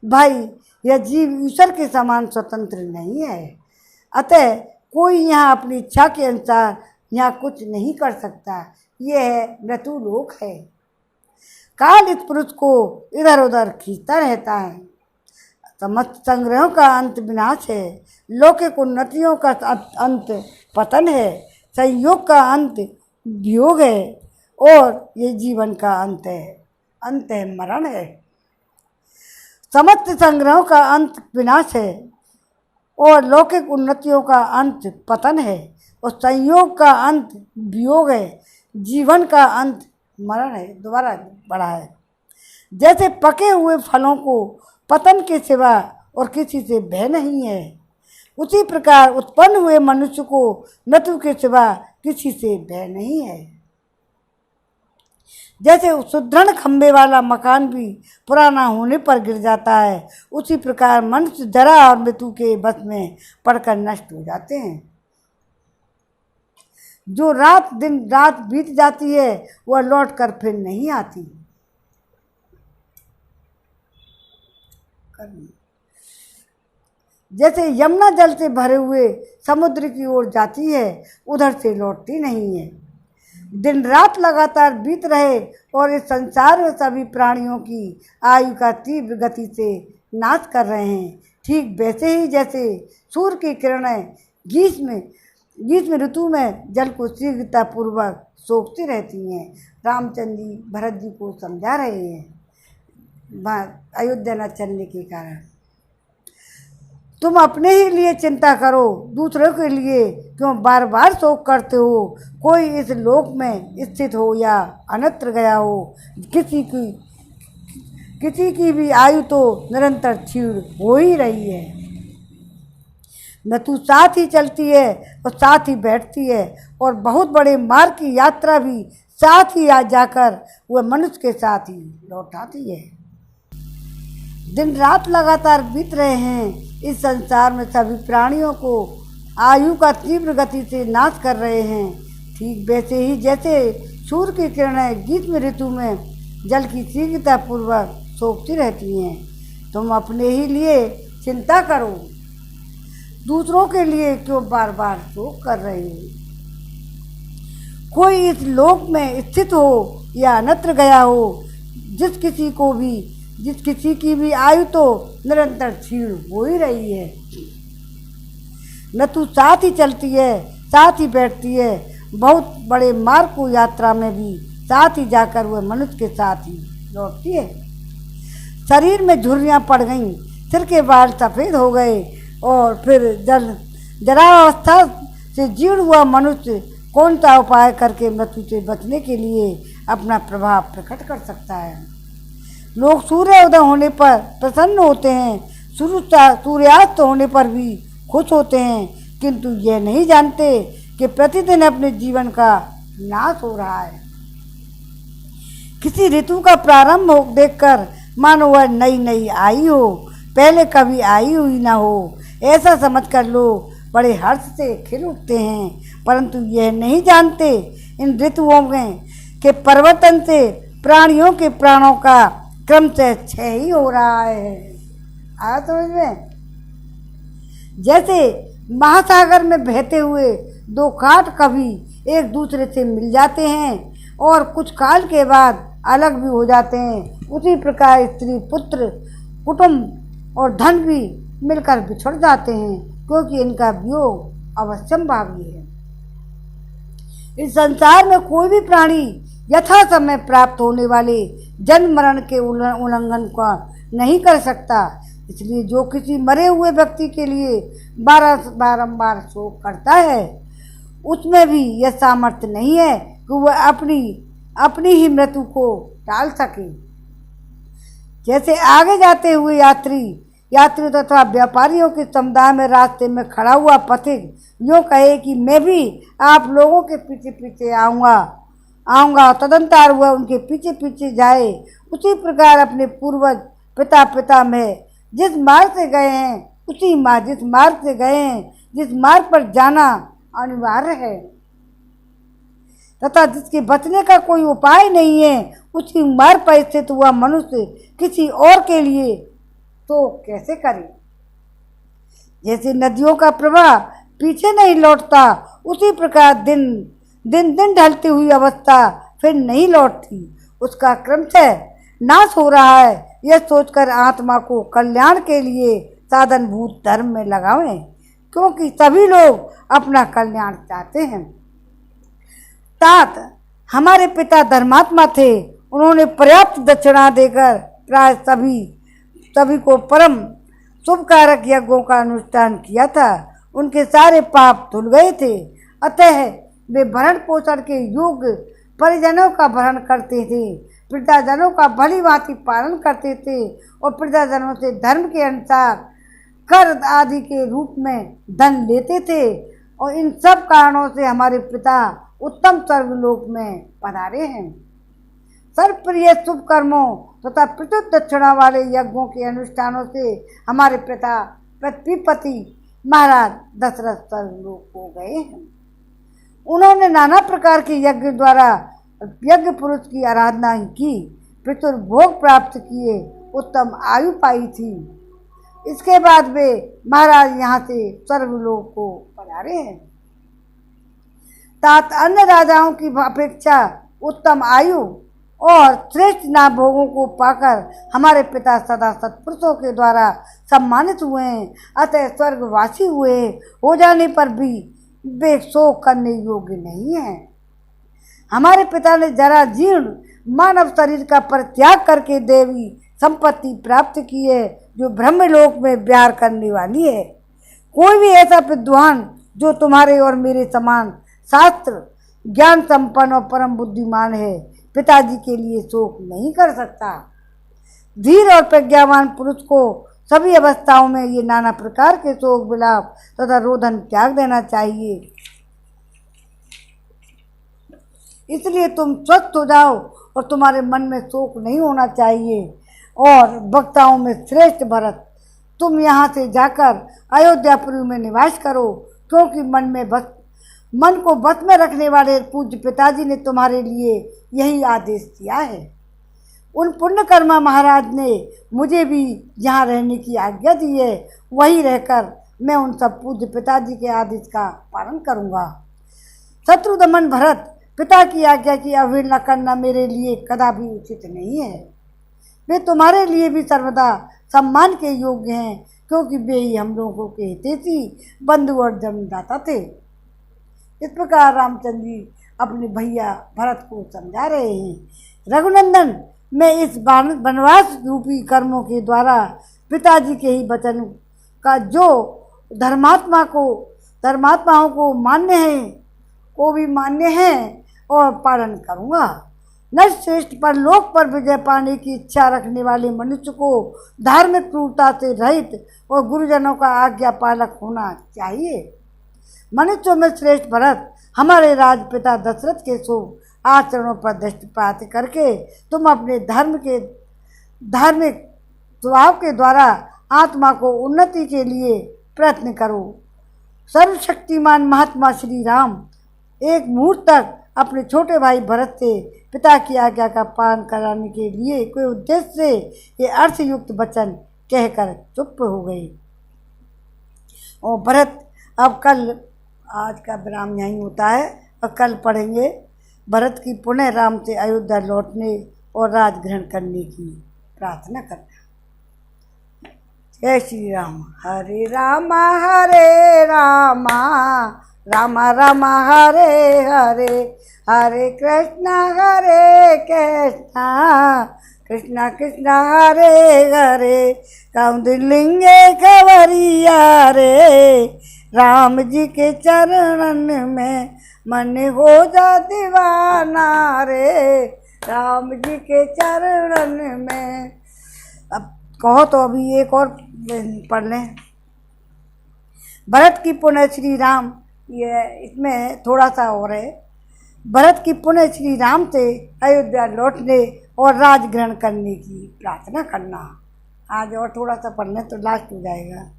भाई, यह जीव ईश्वर के समान स्वतंत्र नहीं है, अतः कोई यहाँ अपनी इच्छा के अनुसार यहाँ कुछ नहीं कर सकता। यह मृत्युलोक है। काल इस पुरुष को इधर उधर खींचता रहता है। समस्त संग्रहों का अंत विनाश है, लौकिक उन्नतियों का अंत पतन है, संयोग का अंत वियोग है और ये जीवन का अंत है मरण है। समस्त संग्रहों का अंत विनाश है और लौकिक उन्नतियों का अंत पतन है और संयोग का अंत वियोग है, जीवन का अंत मरण है। दोबारा बढ़ा है। जैसे पके हुए फलों को पतन के सिवा और किसी से भय नहीं है, उसी प्रकार उत्पन्न हुए मनुष्य को मृत्यु के सिवा किसी से भय नहीं है। जैसे सुदृढ़ खंभे वाला मकान भी पुराना होने पर गिर जाता है, उसी प्रकार मनुष्य जरा और मृत्यु के बस में पड़कर नष्ट हो जाते हैं। जो दिन रात बीत जाती है वह लौट कर फिर नहीं आती। जैसे यमुना जल से भरे हुए समुद्र की ओर जाती है, उधर से लौटती नहीं है। दिन रात लगातार बीत रहे और इस संसार में सभी प्राणियों की आयु का तीव्र गति से नाश कर रहे हैं। ठीक वैसे ही जैसे सूर्य की किरणें ग्रीष्म ऋतु में जल को शीघ्रतापूर्वक सोखती रहती हैं। रामचंद्र जी भरत जी को समझा रहे हैं अयोध्या न चलने के कारण। तुम अपने ही लिए चिंता करो, दूसरों के लिए क्यों बार बार शोक करते हो। कोई इस लोक में स्थित हो या अन्यत्र गया हो, किसी की भी आयु तो निरंतर क्षीण हो ही रही है। मृत्यु साथ ही चलती है और साथ ही बैठती है और बहुत बड़े मार्ग की यात्रा भी साथ ही आ जाकर वह मनुष्य के साथ ही लौट आती है। दिन रात लगातार बीत रहे हैं, इस संसार में सभी प्राणियों को आयु का तीव्र गति से नाश कर रहे हैं। ठीक वैसे ही जैसे सूर्य की किरणें ग्रीष्म ऋतु में जल की शीघ्रतापूर्वक सोखती रहती हैं, तुम अपने ही लिए चिंता करो, दूसरों के लिए क्यों बार बार शोक कर रहे हो। कोई इस लोक में स्थित हो या अन्यत्र गया हो, जिस किसी की भी आयु तो निरंतर क्षीण हो ही रही है। न तू साथ ही चलती है, साथ ही बैठती है, बहुत बड़े मार्ग को यात्रा में भी साथ ही जाकर वह मनुष्य के साथ ही लौटती है। शरीर में झुर्रियाँ पड़ गईं, सिर के बाल सफ़ेद हो गए और फिर जरावस्था से जीर्ण हुआ मनुष्य कौन सा उपाय करके मृत्यु से बचने के लिए अपना प्रभाव प्रकट कर सकता है। लोग सूर्योदय होने पर प्रसन्न होते हैं, सूर्यास्त होने पर भी खुश होते हैं, किंतु ये नहीं जानते कि प्रतिदिन अपने जीवन का नाश हो रहा है। किसी ऋतु का प्रारंभ हो देखकर मानो वह नई नई आई हो, पहले कभी आई हुई ना हो, ऐसा समझकर लोग बड़े हर्ष से खिल उठते हैं, परंतु यह नहीं जानते इन ऋतुओं में के परिवर्तन से प्राणियों के प्राणों का क्रम से क्षय ही हो रहा है। आया समझ में? जैसे महासागर में बहते हुए दो घाट कभी एक दूसरे से मिल जाते हैं और कुछ काल के बाद अलग भी हो जाते हैं, उसी प्रकार स्त्री पुत्र कुटुंब और धन भी मिलकर बिछड़ जाते हैं, क्योंकि इनका वियोग अवश्यंभावी है। इस संसार में कोई भी प्राणी यथा समय प्राप्त होने वाले जन्म मरण के उल्लंघन का नहीं कर सकता। इसलिए जो किसी मरे हुए व्यक्ति के लिए बारंबार शोक करता है, उसमें भी यह सामर्थ्य नहीं है कि वह अपनी ही मृत्यु को टाल सके। जैसे आगे जाते हुए यात्रियों तथा व्यापारियों के समुदाय में रास्ते में खड़ा हुआ पथिक यूँ कहे कि मैं भी आप लोगों के पीछे पीछे आऊँगा, तदंतर वह उनके पीछे पीछे जाए, उसी प्रकार अपने पूर्वज पिता में जिस मार्ग से गए हैं, जिस मार्ग पर जाना अनिवार्य है तथा जिसके बचने का कोई उपाय नहीं है, उसी मार्ग पर स्थित हुआ मनुष्य किसी और के लिए तो कैसे करे। जैसे नदियों का प्रवाह पीछे नहीं लौटता, उसी प्रकार दिन ढलती हुई अवस्था फिर नहीं लौटती, उसका क्रमशः नाश हो रहा है। यह सोचकर आत्मा को कल्याण के लिए साधनभूत धर्म में लगावें, क्योंकि सभी लोग अपना कल्याण चाहते हैं। तात हमारे पिता धर्मात्मा थे, उन्होंने पर्याप्त दक्षिणा देकर प्राय सभी को परम शुभ कारक यज्ञों का अनुष्ठान किया था। उनके सारे पाप धुल गए थे, अतः वे भरण पोषण के योग्य परिजनों का भरण करते थे, पिताजनों का भली भांति पालन करते थे और पिताजनों से धर्म के अनुसार कर आदि के रूप में धन लेते थे। और इन सब कारणों से हमारे पिता उत्तम स्वर्गलोक में पधारे हैं। सर्वप्रिय शुभ कर्मों तथा प्रचुर दक्षिणा वाले यज्ञों के अनुष्ठानों से हमारे पिता पृथ्वीपति महाराज दशरथ स्वर्गलोक हो गए हैं। उन्होंने नाना प्रकार के यज्ञ द्वारा यज्ञ पुरुष की आराधना ही की, प्रचुर भोग प्राप्त किए, उत्तम आयु पाई थी। इसके बाद वे महाराज यहाँ से स्वर्गलोक को पधारे हैं। तात अन्य राजाओं की अपेक्षा उत्तम आयु और श्रेष्ठ नाम भोगों को पाकर हमारे पिता सदा सत्पुरुषों के द्वारा सम्मानित हुए हैं, अतः स्वर्गवासी हुए हो जाने पर भी वे शोक करने योग्य नहीं है। हमारे पिता ने जरा जीर्ण मानव शरीर का परित्याग करके देवी संपत्ति प्राप्त की है, जो ब्रह्मलोक में विहार करने वाली है। कोई भी ऐसा विद्वान जो तुम्हारे और मेरे समान शास्त्र ज्ञान संपन्न और परम बुद्धिमान है, पिताजी के लिए शोक नहीं कर सकता। धीर और प्रज्ञावान पुरुष को सभी अवस्थाओं में ये नाना प्रकार के शोक विलाप तथा रोदन त्याग देना चाहिए। इसलिए तुम स्वस्थ हो जाओ और तुम्हारे मन में शोक नहीं होना चाहिए। और वक्ताओं में श्रेष्ठ भरत, तुम यहाँ से जाकर अयोध्यापुरी में निवास करो, क्योंकि मन को बस में रखने वाले पूज्य पिताजी ने तुम्हारे लिए यही आदेश दिया है। उन पुण्यकर्मा महाराज ने मुझे भी जहाँ रहने की आज्ञा दी है वहीं रहकर मैं उन सब पूज्य पिताजी के आदेश का पालन करूँगा। शत्रुदमन भरत, पिता की आज्ञा की अवहेलना करना मेरे लिए कदापि उचित नहीं है। वे तुम्हारे लिए भी सर्वदा सम्मान के योग्य हैं, क्योंकि वे ही हम लोगों के हितैषी बंधु और जन्मदाता थे। इस प्रकार रामचंद्र जी अपने भैया भरत को समझा रहे हैं। रघुनंदन, मैं इस वनवास रूपी कर्मों के द्वारा पिताजी के ही वचन का जो धर्मात्माओं को मान्य है को भी मान्य है और पालन करूँगा। नरश्रेष्ठ पर लोक पर विजय पाने की इच्छा रखने वाले मनुष्य को धार्मिक क्रूरता से रहित और गुरुजनों का आज्ञा पालक होना चाहिए। मनुष्यों में श्रेष्ठ भरत, हमारे राजपिता दशरथ के शुभ आचरणों पर दृष्टिपात करके तुम अपने धार्मिक स्वभाव के द्वारा आत्मा को उन्नति के लिए प्रयत्न करो। सर्वशक्तिमान महात्मा श्री राम एक मुहूर्त तक अपने छोटे भाई भरत से पिता की आज्ञा का पालन कराने के लिए कोई उद्देश्य से ये अर्थयुक्त वचन कहकर चुप हो गए। और भरत, अब कल आज का विराम यहीं होता है और कल पढ़ेंगे भरत की पुनः राम से अयोध्या लौटने और राज ग्रहण करने की प्रार्थना करना। जय श्री राम। हरे रामा रामा रामा हरे हरे, हरे कृष्णा कृष्णा कृष्णा हरे हरे। कौंडिल्य खबरिया रे, राम जी के चरणन में मन हो जा दीवाना रे, राम जी के चरणन में। अब कहो तो अभी एक और पढ़ लें। भरत की पुण्य श्री राम, ये इसमें थोड़ा सा और है। भरत की पुण्य श्री राम से अयोध्या लौटने और राज ग्रहण करने की प्रार्थना करना। आज और थोड़ा सा पढ़ लें तो लास्ट हो जाएगा।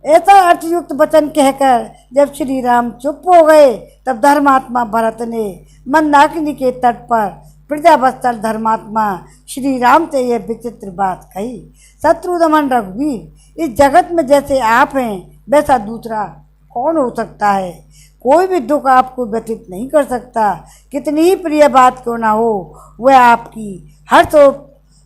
ऐसा अर्थयुक्त वचन कहकर जब श्री राम चुप हो गए, तब धर्मात्मा भरत ने मंदाकिनी के तट पर प्रजावत्सल धर्मात्मा श्री राम से यह विचित्र बात कही। शत्रुदमन रघुवीर, इस जगत में जैसे आप हैं वैसा दूसरा कौन हो सकता है। कोई भी दुख आपको व्यतीत नहीं कर सकता। कितनी ही प्रिय बात क्यों ना हो, वह आपकी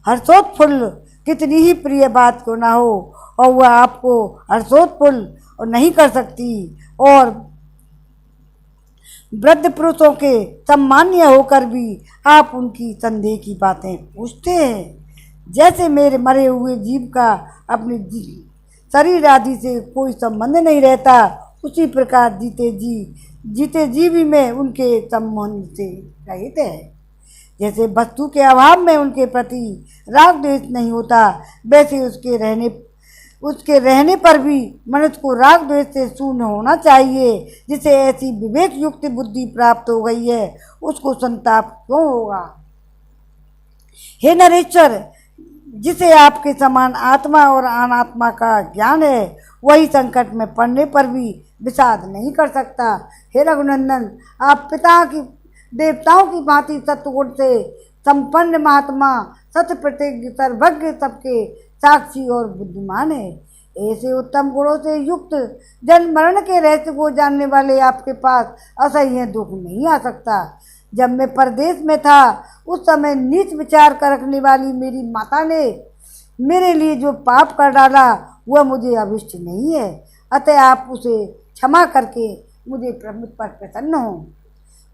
हर्षोत्फुल्ल कितनी ही प्रिय बात क्यों ना हो और वह आपको हर्षोत्फुल्ल नहीं कर सकती। और वृद्ध पुरुषों के सम्मान्य होकर भी आप उनकी संदेह की बातें पूछते हैं। जैसे मेरे मरे हुए जीव का अपने शरीर आदि से कोई संबंध नहीं रहता, उसी प्रकार जीते जीवी में उनके संबंध से रहित है। जैसे वस्तु के अभाव में उनके प्रति राग द्वेष नहीं होता, वैसे उसके रहने पर भी मनुष्य को राग द्वेष से शून्य होना चाहिए। जिसे ऐसी विवेक युक्त बुद्धि प्राप्त हो गई है, उसको संताप क्यों होगा। हे नरेश्वर, जिसे आपके समान आत्मा और अनात्मा का ज्ञान है, वही संकट में पड़ने पर भी विषाद नहीं कर सकता। हे रघुनंदन, आप देवताओं की भांति सत्गुण से संपन्न महात्मा, सतप्रतिज्ञ, सर्वज्ञ, सबके साक्षी और बुद्धिमान है। ऐसे उत्तम गुणों से युक्त जन्म मरण के रहस्य को जानने वाले आपके पास असह्य दुख नहीं आ सकता। जब मैं परदेश में था, उस समय नीच विचार कर रखने वाली मेरी माता ने मेरे लिए जो पाप कर डाला वह मुझे अभिष्ट नहीं है। अतः आप उसे क्षमा करके मुझ पर प्रसन्न हो।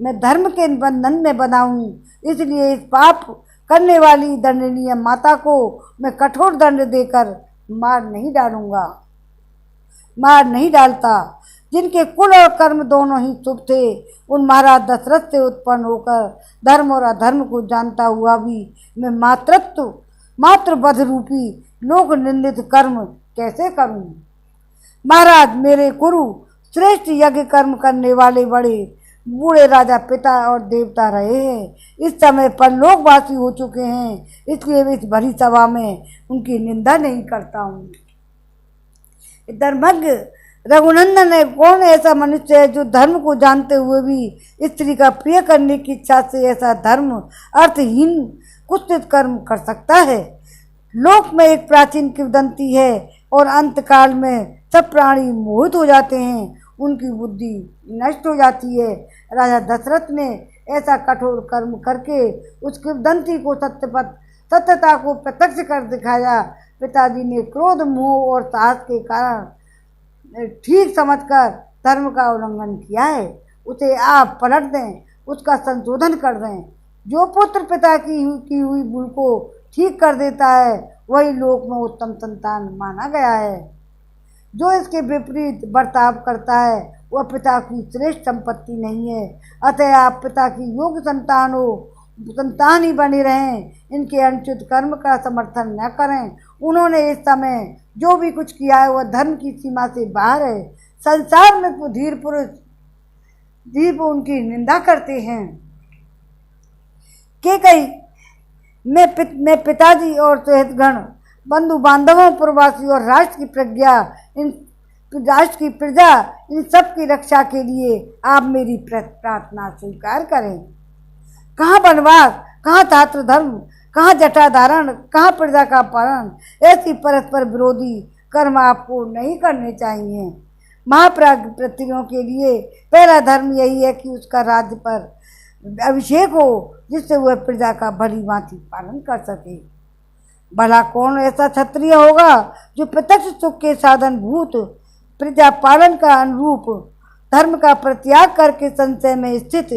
मैं धर्म के बंधन में बंधा हूँ, इसलिए इस पाप करने वाली दंडनीय माता को मैं कठोर दंड देकर मार नहीं डालता। जिनके कुल और कर्म दोनों ही शुभ थे, उन महाराज दशरथ से उत्पन्न होकर धर्म और अधर्म को जानता हुआ भी मैं मातृवध रूपी लोक निंदित कर्म कैसे करूं। महाराज, मेरे गुरु श्रेष्ठ यज्ञ कर्म करने वाले बड़े बूढ़े राजा पिता और देवता रहे हैं। इस समय पर लोकवासी हो चुके हैं, इसलिए इस भरी सभा में उनकी निंदा नहीं करता हूँ। धर्मज्ञ रघुनंदन है कौन ऐसा मनुष्य है जो धर्म को जानते हुए भी स्त्री का प्रिय करने की इच्छा से ऐसा धर्म अर्थहीन कुत्सित कर्म कर सकता है। लोक में एक प्राचीन किंवदंती है और अंतकाल में सब प्राणी मोहित हो जाते हैं, उनकी बुद्धि नष्ट हो जाती है। राजा दशरथ ने ऐसा कठोर कर्म करके उस किंवदंती को सत्यता को प्रत्यक्ष कर दिखाया। पिताजी ने क्रोध, मोह और साहस के कारण ठीक समझकर धर्म का उल्लंघन किया है, उसे आप पलट दें, उसका संशोधन कर दें। जो पुत्र पिता की हुई भूल को ठीक कर देता है वही लोक में उत्तम संतान माना गया है। जो इसके विपरीत बर्ताव करता है वह पिता की श्रेष्ठ संपत्ति नहीं है। अतः आप पिता की योग्य संतान ही बने रहें, इनके अनुचित कर्म का समर्थन न करें। उन्होंने इस समय जो भी कुछ किया है वह धर्म की सीमा से बाहर है। संसार में तो धीर पुरुष उनकी निंदा करते हैं। केकई में पिताजी और सहितगण, बंधु बांधवों, प्रवासी और राष्ट्र की प्रजा इन सब की रक्षा के लिए आप मेरी प्रार्थना स्वीकार करें। कहाँ वनवास, कहाँ छात्र धर्म, कहाँ जटा धारण, कहाँ प्रजा का पालन, ऐसी परस्पर विरोधी कर्म आपको नहीं करने चाहिए। महाप्राज्ञों के लिए पहला धर्म यही है कि उसका राज्य पर अभिषेक हो, जिससे वह प्रजा का भली भांति पालन कर सके। भला कौन ऐसा क्षत्रिय होगा जो प्रत्यक्ष सुख के साधन भूत प्रजा पालन का अनुरूप धर्म का परित्याग करके संशय में स्थित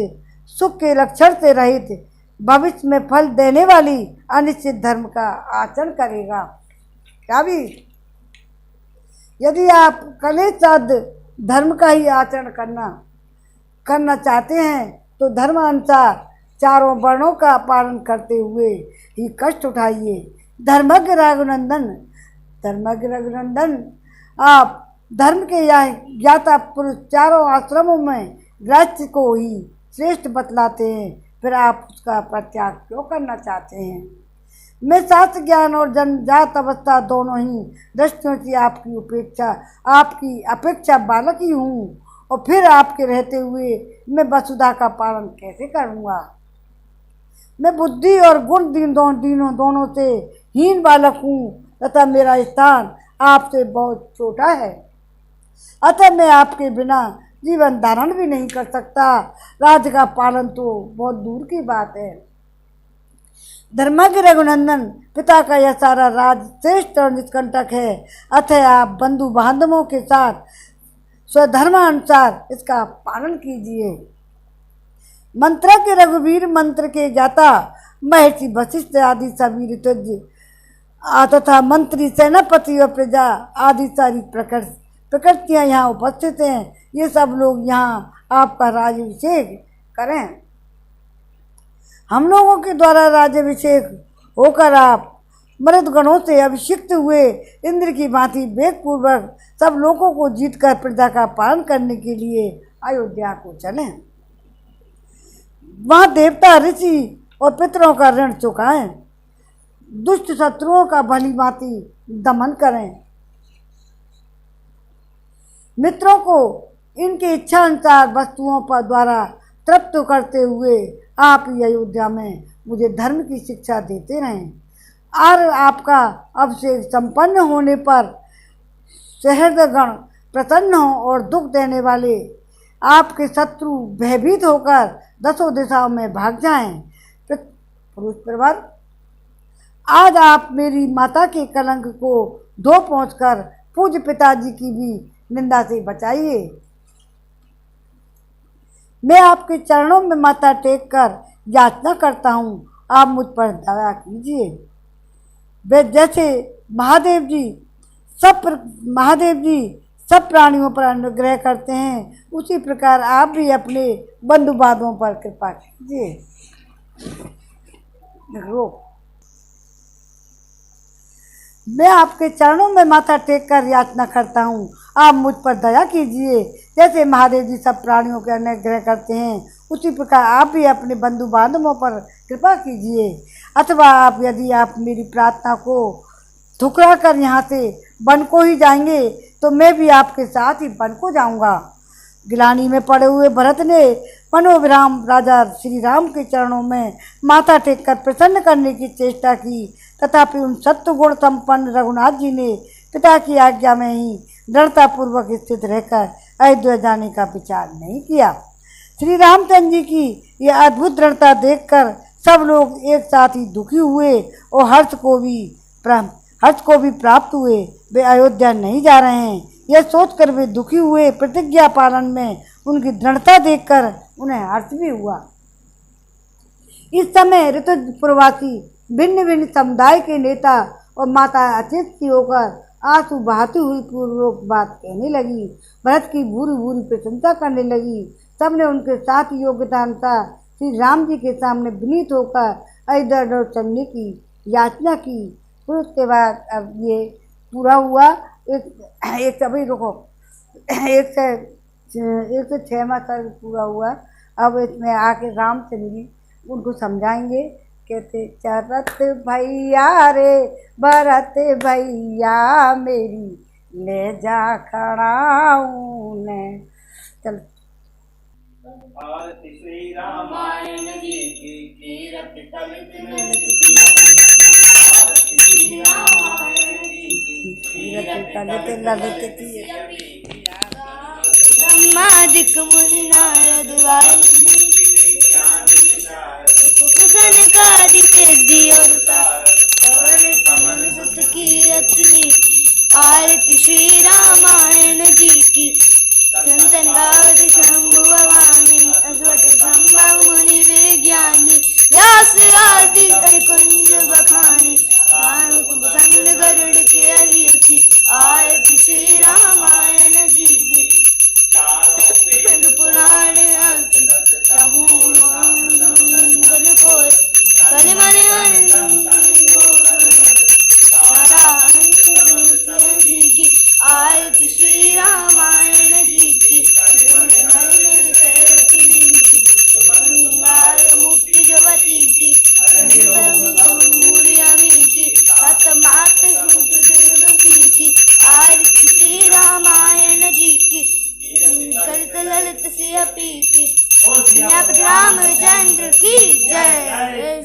सुख के लक्षण से रहित भविष्य में फल देने वाली अनिश्चित धर्म का आचरण करेगा। क्या भी यदि आप कलेश धर्म का ही आचरण करना चाहते हैं तो धर्मानुसार चारों वर्णों का पालन करते हुए ही कष्ट उठाइए। धर्मज्ञ रघुनंदन, आप धर्म के ज्ञाता पुरुष चारों आश्रमों में गृहस्थ को ही श्रेष्ठ बतलाते हैं, फिर आप उसका परित्याग क्यों करना चाहते हैं? मैं शास्त्र ज्ञान और जन्मजात अवस्था दोनों ही दृष्टियों से आपकी अपेक्षा बालक ही हूँ, और फिर आपके रहते हुए मैं वसुधा का पालन कैसे करूँगा? मैं बुद्धि और गुण दोनों से हीन बालक हूँ तथा मेरा स्थान आपसे बहुत छोटा है, अतः मैं आपके बिना जीवन धारण भी नहीं कर सकता। राज्य का पालन तो बहुत दूर की बात है। धर्मज्ञ रघुनंदन, पिता का यह सारा राज श्रेष्ठ और निष्कंटक है, अतः आप बंधु बांधवों के साथ स्वधर्मानुसार इसका पालन कीजिए। मंत्रज्ञ रघुवीर, मंत्र के ज्ञाता महर्षि वशिष्ठ आदि सभी ऋतुज तथा मंत्री, सेनापति और प्रजा आदि सारी प्रकृतियाँ यहाँ उपस्थित हैं। ये सब लोग यहाँ आपका राज्याभिषेक करें। हम लोगों के द्वारा राज्याभिषेक होकर आप मृतगणों से अभिषिक्त हुए इंद्र की भांति वेगपूर्वक सब लोगों को जीतकर प्रजा का पालन करने के लिए अयोध्या को चलें। वहाँ देवता, ऋषि और पितरों का ऋण चुकाएं, दुष्ट शत्रुओं का भली भांति दमन करें, मित्रों को इनकी इच्छा अनुसार वस्तुओं पर द्वारा तृप्त करते हुए आप अयोध्या में मुझे धर्म की शिक्षा देते रहें। और आपका अभिषेक संपन्न होने पर सहृदगण प्रसन्न हो और दुख देने वाले आपके शत्रु भयभीत होकर दसों दिशाओं में भाग जाएं। पुरुष परिवार, आज आप मेरी माता के कलंक को धो पहुँचकर पूज्य पिताजी की भी निंदा से बचाइए। मैं आपके चरणों में माथा टेक कर याचना करता हूँ, आप मुझ पर दया कीजिए। वे जैसे महादेव जी सब प्राणियों पर अनुग्रह करते हैं, उसी प्रकार आप भी अपने बंधु बांधवों पर कृपा कीजिए। मैं आपके चरणों में माथा टेक कर याचना करता हूँ, आप मुझ पर दया कीजिए। जैसे महादेव जी सब प्राणियों के अनुग्रह करते हैं, उसी प्रकार आप भी अपने बंधु बांधवों पर कृपा कीजिए। अथवा यदि आप मेरी प्रार्थना को ठुकरा कर यहाँ से वन को ही जाएंगे, तो मैं भी आपके साथ ही वन को जाऊंगा। गिलानी में पड़े हुए भरत ने मनोविराम राजा श्री राम के चरणों में माथा टेककर प्रसन्न करने की चेष्टा की, तथापि उन सत्वगुण संपन्न रघुनाथ जी ने पिता की आज्ञा में ही दृढ़तापूर्वक स्थित रहकर अयोध्या जाने का विचार नहीं किया। श्री रामचंद्र जी की यह अद्भुत दृढ़ता देखकर सब लोग एक साथ ही दुखी हुए और हर्ष को भी प्राप्त हुए। वे अयोध्या नहीं जा रहे हैं, यह सोचकर वे दुखी हुए। प्रतिज्ञा पालन में उनकी दृढ़ता देखकर उन्हें हर्ष भी हुआ। इस समय ऋतुप्रवासी भिन्न भिन्न समुदाय के नेता और माता अचित होकर आंसू बहाती हुई पूर्वक बात कहने लगी, भरत की भूरी भूरी प्रशंसा करने लगी। सबने उनके साथ योग्यता अनुसार श्री राम जी के सामने विनीत होकर अयोध्या लौट चलने की याचना की। फिर उसके बाद अब ये पूरा हुआ। एक सभी रुको 106वां सर्ग पूरा हुआ। अब इसमें आके रामचंद्र जी उनको समझाएंगे। कहते चरत भैया रे भरत भैया मेरी ले जा खड़ाऊं ने। चल श्री रामायण जी की कीरत कलित ब्रह्मादिक मुनि नारद वाल्मीकि सनकादि सिद्धि और कमल सुत कीरति आरती श्री रामायण जी की। संतन गावत शंभु भवानी असवट संभव मुनि विज्ञानी व्यास आदि कुंज बखानी प्रसन्न गरुड़ के अभियति आयति श्री रामायण जी की। पुराण कलिमन जी की आयति श्री रामायण जी की। मुक्ति जवती की मात की आरती श्री रामायण जी की। कलित ललित सिया पी की रामचंद्र की जय।